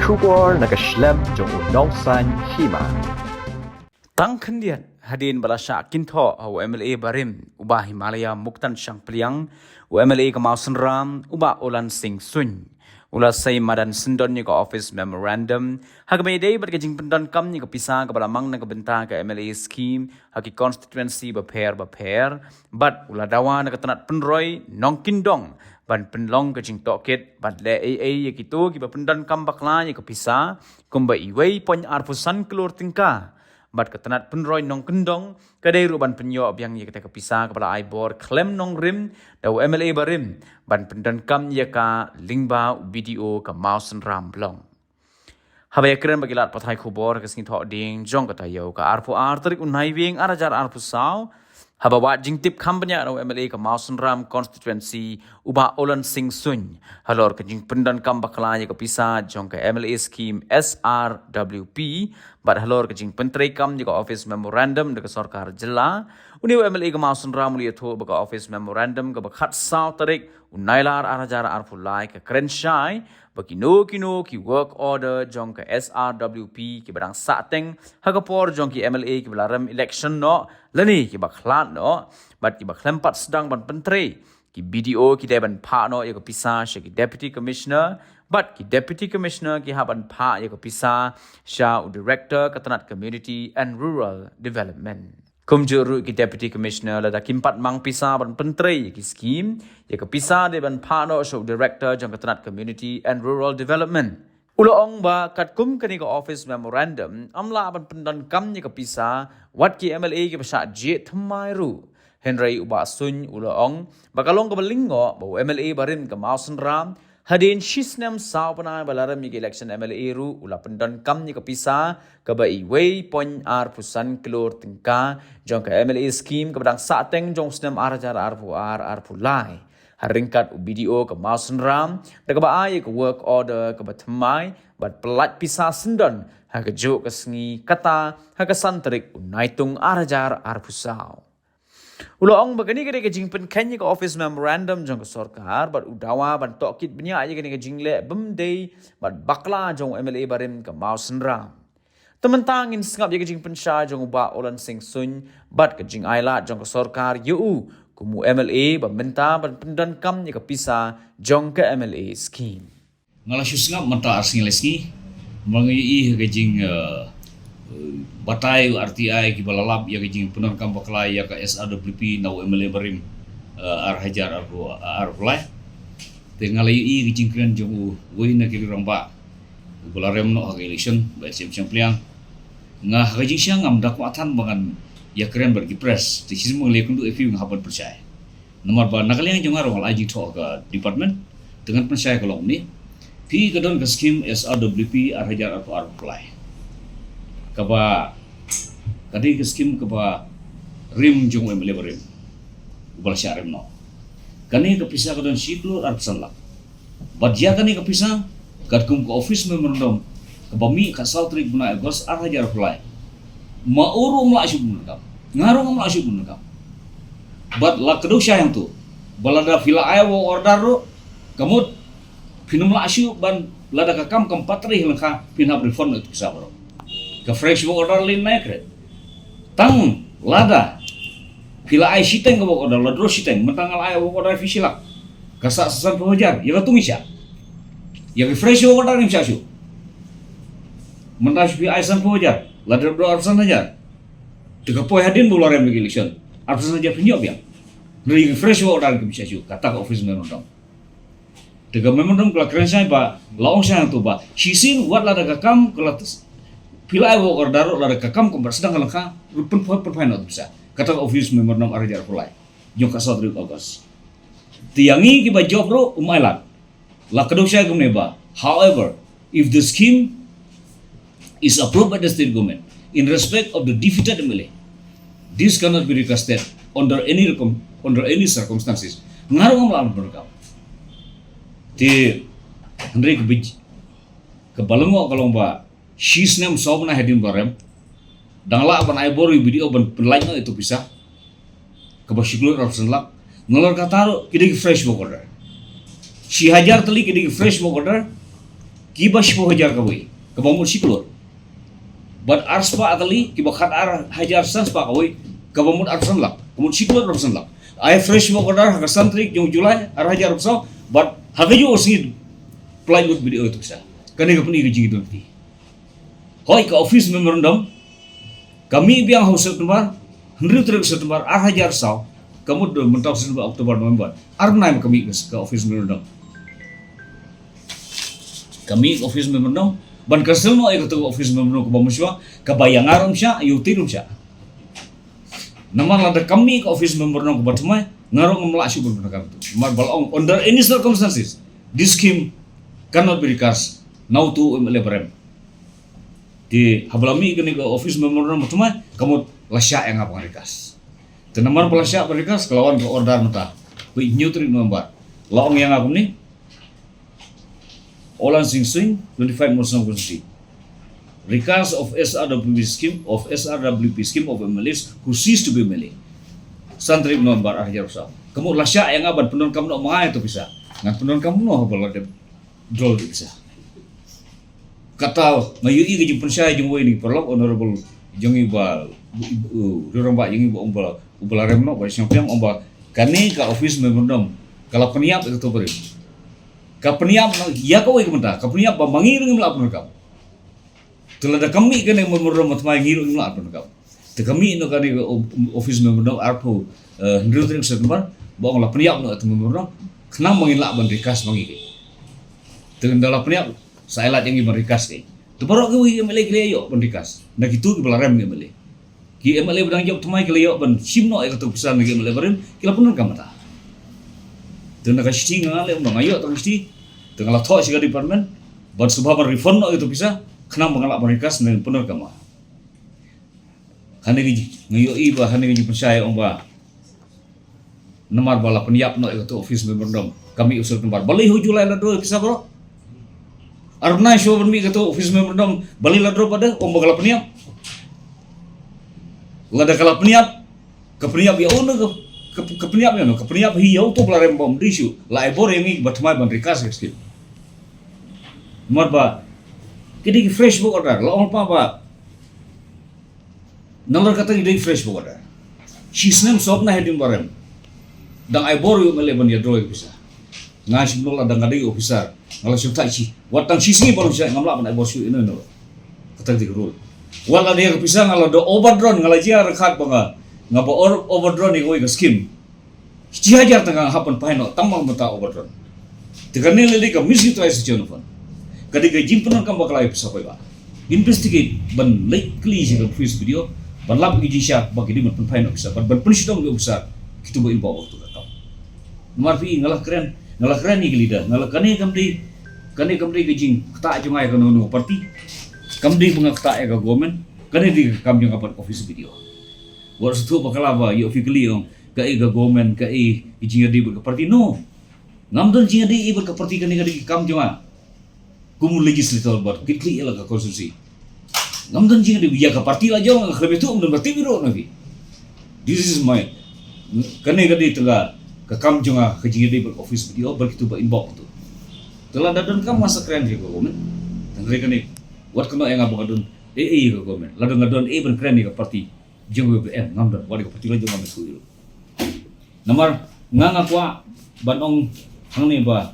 Shubor nakaslem jong unongsan hima. Tangkendiat hadin balasya kinto au MLA Barim ubah Himalaya Muktan Syang Pliang MLA Kamausan Ram ubah Olan Sing Sun ula say madan sendon ni ko office memorandum hagmay day bat kajing pendon kam ni ko pisa ka balamang na kabenta ka MLA scheme haki constituency ba pair but ula dawa na katanat penroy nong kindong ban penlong kajing tokit bat le ya kitu ki ba pendon kam bakla ni ko pisa kumba iway pon arpusan kelur tingka bat ketenat penroy nong kendong kadai ruban penyo yang ye kita kepisah kepada aibor klem nong rim dau MLA Barim ban pendan kam ye ka lingba video ka mausen ramblong habaya keren bagilat pathai khubor ke sing thok ding jong ka tayo ka arfu artrik unai wing arajar arfu saw habawa jingtip kampanya dau MLA ka mausen ram constituency uba Olan Sing Sun halor ka jing pendan kam bakla ye kepisah jong ka MLA scheme SRWP bat halor kajing penteri kam jika office memorandum dekat sarkar jela uni MLA ke mausun ramuli atho baka office memorandum ke bakhat saw tarik unailar arajara arfulai ke krenshai baki no ki work order jong ke SRWP ki badang sateng hagapor jong ki MLA ki belaram election no lani ki bakhlat no bat ki bakhlempat sedang ban penteri ki BDO ki deban pa no ya ke pisah ki deputy commissioner but ki deputy commissioner ki haban pa ya ko pisa sha director katanat community and rural development kumjuru ki deputy commissioner lada kimpat mang pisa ban penteri ki scheme ya ko pisa de ban pa no sha director jang katanat community and rural development uloong ba kat kum kani ko office memorandum amla ban pendan kam ni ko pisa wat ki MLA ki pasa je thamai ru Henry uba sun uloong bakalong ko balingo ba MLA Barim ka mausen ram hadin shisnem saupana balaram mi election MLA ru ula pendan kam ni kapisa ka ba iway pon ar pusan kelur tingka jong ka MLA scheme ka badang sateng jong snem arajar ar pulai haringkat BDO ka mausen ram da ka ba ay ka work order ka ba thamai bat pelat pisa sendon ha ka jo ka sngi kata ha ka santrik unaitung arajar ar pusau uloong bagani kene ke jingpen kenya ka office memorandum jong sarkar bat udawa ban tokit benya aja kene ke jingle bemdei bat bakla jong MLA Barim ka mausen ram tementang in sngap ye ke jingpen sha jong ba Olan Sing Sun bat ke jing ailat jong sarkar yu kumu MLA ba menta ban pendan kam ye ka pisa jong ka MLA scheme ngala sngap mata arsing leski mangi ke jing batai RTI ki balalap ya kijing penon kam baklai ya ka SRWP nau MLA Barim hajar arflai tengal i kijing kren jong woi na ki ramba bularem no election ba sem pliang ngah kijing siang am dak atan bangan ya kren bergi press ti sismo le kundu efi ngahaban percaya nomor ba nakaliang jong arwal aji to ka department dengan percaya kalau ni pi kedon ke scheme SRWP hajar arflai kaba kadi ke skim kaba rim jong MLA Barim ubal syarem no kani kepisah kadon sidlo arpsan lak badja kani kepisah kad kum ke office memorandum kabami kasal trik buna agos hajar fly mauru mla asyub munakam ngarung mla asyub munakam bad la kedu syang tu balada villa ayo order ro kamut pinum la asyub ban lada kakam kempatri lengka pinab reform itu kisah bro ke fresh order lin naik tang lada pila ai siteng ko order ladro siteng mentangal ai order fisilak kasa sasan pengajar ya tu misya ya fresh order nim syasu mentas pi ai san pengajar ladro arsan aja tiga poin hadin bulan rem election arsan aja pinjau biang dari fresh order ke syasu kata ke office memorandum tiga memorandum kalau keren saya ba laong saya tu ba sisin wat lada kakam kelatus pila ai order lara kakam ko sedang kalangka rupun perpainot bisa kata office memorandum arajar pulai jong ka sadri August tiangi ki ba job ro umailat la kadosya gumne ba however if the scheme is approved by the state government in respect of the defeated MLA this cannot be requested under any circumstances ngarung amla berkam ti Henry ke balengo kalau ba shisnem sobna hedin barem dangla ban aibor video ban penlain itu bisa ke basiklo rafsan lak ngelor kataro kidigi fresh bokoder si hajar teli kidigi fresh bokoder kiba 10,000 kawai kabamut siklor but arspa atali kiba khat hajar sans pa kawai kabamut arsan lak kamut siklor arsan lak ay fresh mo order ha santrik yung July hajar so but hagayo osi plywood video itu sa kani ka puni gigi tu ti hoy ka office memorandum kami biang haus September hendri terus September hajar saw kamu mentau Oktober November arnaim kami ke office memorandum kami office memorandum ban kasel no ay ketua office memorandum ko bamuswa kabayangarom siya ayutirum siya naman lada kami ke office memorandum ko batmay ngarong melasyu berbunakam tu mar balong under any circumstances this scheme cannot be recast now to lebarem di hablami kini ke office memorandum batmay kamu lasya yang apa recast tenamar pelasya recast kelawan ke order mata we new trip November laong yang aku ni Olan Sing Swing 25 Muslim Constitution. Recast of SRWP scheme of MLAs who cease to be MLA. Santri November akhir usah. Kamu lasya yang abad penon kamu nak mengai itu bisa. Ngan penon kamu noh balade drol bisa. Kata ngayui ke pensai jeng ini perlu honorable jeng ibal dorong bak jeng ibal umbal remno ba siang omba kani ka office memorandum kalau peniap itu beri. Kapeniap ya kau ikut mentah. Kapeniap bangir dengan melap mereka. Telah dah kami kan yang memorandum matmai ngiru dengan melap mereka. Kami itu kan office memorandum arpo hendru terus September. Bang lah peniap nak memorandum. Kenapa mengilak berikas bangir? Dengan dalam peniap saya lat yang berikas ni. Tu baru kau MLA kelihok berikas. Nak itu kepala rem MLA. Ki MLA berang jawab temai kelihok ban simno ay ketuk pesan lagi MLA berin. Kila penon kamu tak. Tengah kasih tinggal le undang ayo tengah kasih tengah thok sih department buat subah refund itu bisa kena mengalak mereka dengan penuh kama hanya gigi ngayo iba hanya gigi percaya omba nomor bala peniap no itu office memorandum kami usul tempat balik hujulai ladro bisa bro arna show bermi itu office memorandum balik ladro pada omba kala peniap lada kala peniap ke peniap ya ono kepeniap ya no kepeniap hiau tu pelarem bom disu lai bor yang ini bertemai bandrikas sekali marba kini fresh book order la on pa nomor kata ini fresh book order sisnem sok na hedin barem dang ai bor yu mele ban ya droy bisa ngasim nol ada ngadai officer ngala syuk tachi watang sisi balon sia ngamla ban ai bor syu ino no kata di rule wala dia kepisah ngala do overdrone ngala jia rekat banga ngapa overdrone ni koi ke scheme hajar tengah hapan paino tamang mata overdrone tekan ni lele ka misutilize chonfon kadi ka jimpenon kam bakalai bisa koi ba investigate ban likely sih kan freeze video ban lab gi jisha bagi di ban paino bisa ban pensidong go bisa kitu ba imbaw waktu ka marfi ngalah keren ni gelida ngalah kani kamdi ke jing kata jungai ka no party kamdi bunga kata ka government kani di kam jung apat office video Wars tu bakalaba yo fikli yung kai ga government kai ijinga di berkeparti no ngamdon jinga di berkeparti kan di kam jama kumu legislator bar kitli ela ka konstitusi ngamdon jinga di ya ka parti la jong khlebetu umdon berti biro nabi this is my kane ga di tela ka kam jama ka jinga di office video berkitu ba inbox tu telah dadon kam masa keren di government tangre kane wat kono yang abang adon ka government ladon ngadon ben keren di ka parti jeng BBM ngamdon wali ko patilo jeng ngames kuilo namar nganga kwa banong hangni ba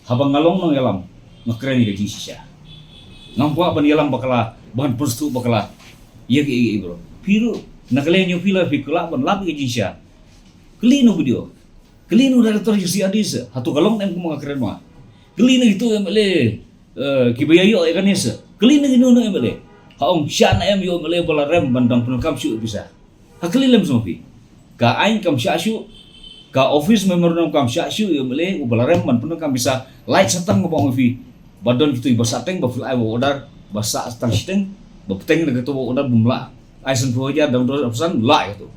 habang ngalong nang yalam ngakreni de sisya ngampwa ban yalam bakala ban pustu bakala yegi bro piru nakalenyo pila fikula ban lab ge sisya kelino video kelino director yusi adis hatu galong nem ko ngakren ma kelino itu MLA kibayayo kanisa kelino inu no MLA haong syana em yo mele bola rem bandang penuh kam syu bisa hakelilem sofi ka ain kam syasyu ka office memorandum kam syasyu yo mele bola rem ban penuh kam bisa light setang ngobong fi badon kitu ibasa teng ba fil ai order basa setang siteng ba peteng de ketu order bumla aisen foja dang do pesan la itu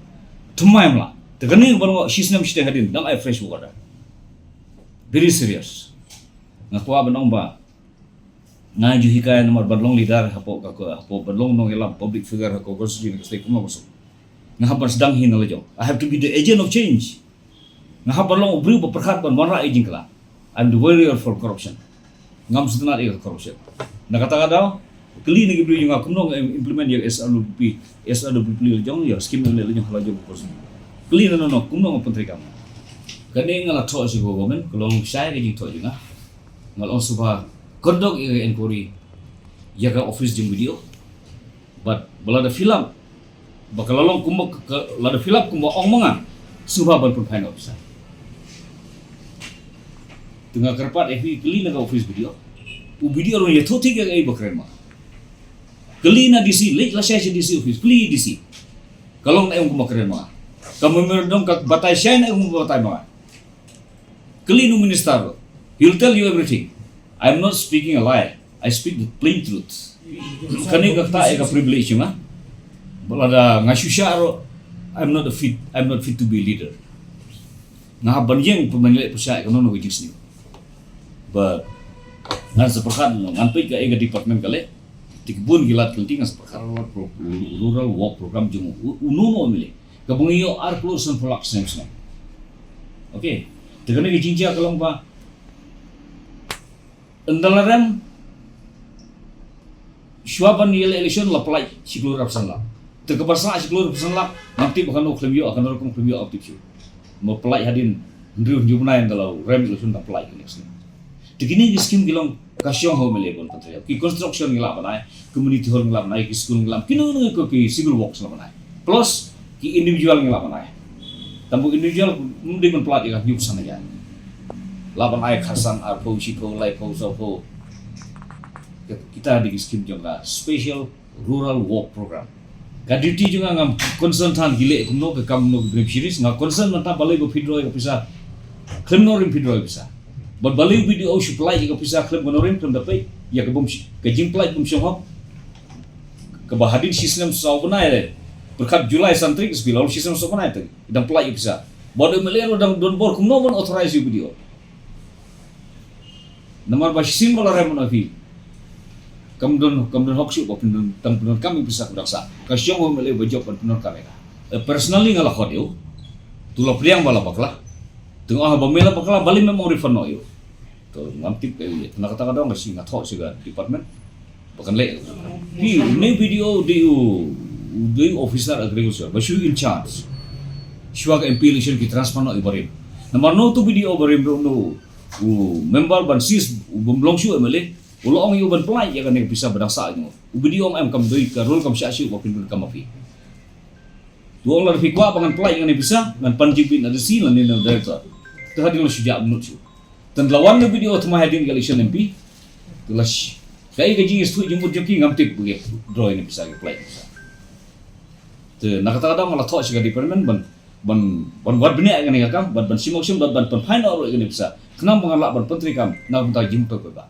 tumaim la tegani ban sisnem siteng hadin dang ai fresh order very serious ngakwa banong ba ngaju hikaya nomor badlong lidar hapo badlong nong elam public figure hako konstitusi stay kuma masuk ngahapan sedang hinal jo I have to be the agent of change ngahapan long beri berperhat ban mara agent kala I'm the warrior for corruption ngam setenat ia corruption. Nak kata-kata kali ni gibri yung akumno implement yang SRWP jong ya skim le le jong hala jong kursi. Kali na no kumno ngapentri kam. Kani ngala tho si government kolong sai ge jing tho junga. Ngal on suba kondok ia inquiry yaga office jong video. But balada film bakalalong kumbo lada film kumbo ong mga suba ban pun final officer. Tengah kerpat kali na office video. U video ron ya thoti ge ai bakren ma. Kali na DC late la session DC office kali DC. Kalong na yung kumakren ma. Kamu merdong kak batay siya na yung batay ma. Kali no minister. He'll tell you everything. I'm not speaking a lie. I speak the plain truth. Kani kakta ka privilege ma. Balada ngasusya ro I'm not fit to be leader. Nga banjeng pemanilai pusat ekonomi wajis ni. But ngan seperkan ngan pay ka ega department kale tikbun gilat kelti ngan seperkan rural walk program jung ununo mili kabungiyo ar close and flux names na. Okay, tegane gijingja kalong ba endalaran syuaban yele election la play siklur rapsan la terkebasa siklur rapsan la nanti bukan uklemyo akan rokom uklemyo aktif mo play hadin ndriu jumnain kalau rem election ta play next. Begini skim gilang kasyong ho melebon patria ki construction ngila banai community hall ngila banai ki school ngila kinu ko ki civil works ngila banai plus ki individual ngila banai tambu individual mundi men plat ya yuk sana ya la banai khasan ar po si po lai po so po kita di skim jongla special rural walk program kaditi juga ngam concern tan gile kumno ke kamno grip series nga concern mata balai go fidro ko bisa klemnorim fidro bisa but balik video supply jika bisa klub menorim klub dapat ya ke bom ke jimplai bom syahok ke bahadin sistem saubana ya berkat Julai santri ke sebilau sistem saubana itu dan play bisa bodoh melihat dan don bor kumno mon authorize video nomor basim bala remon afi kam don hok syuk bapun tam penon kami bisa kudaksa kasyong mo melihat bajok penon kamera personally ngala khodio tulah priang bala bakla tengah bamela bakla bali memang refund no yo to ngantip nak kata dong ngasih ngathok juga department bukan le ni video di officer agriculture basu in charge syuaga MP election ki transfer no ibarim nomor no tu video barim no member ban sis bomblong syu emele ulo ong yu ban play ya kan bisa bedaksa no video am kam doi ka role kam syasyu bapin kam afi duong lar fikwa bangan play kan bisa ngan panjipin ada si lan ni director tadi lo sejak menurut dan lawan video tama hadin election MP tulas kai gaji istu jumur joki ngamtik buge draw ini bisa play bisa te nak kata ngala thok siga department ban wat bini kan ngakam ban simok sim ban pan final ini bisa kenang bangan lak ban pentri kam na bentar jimto ba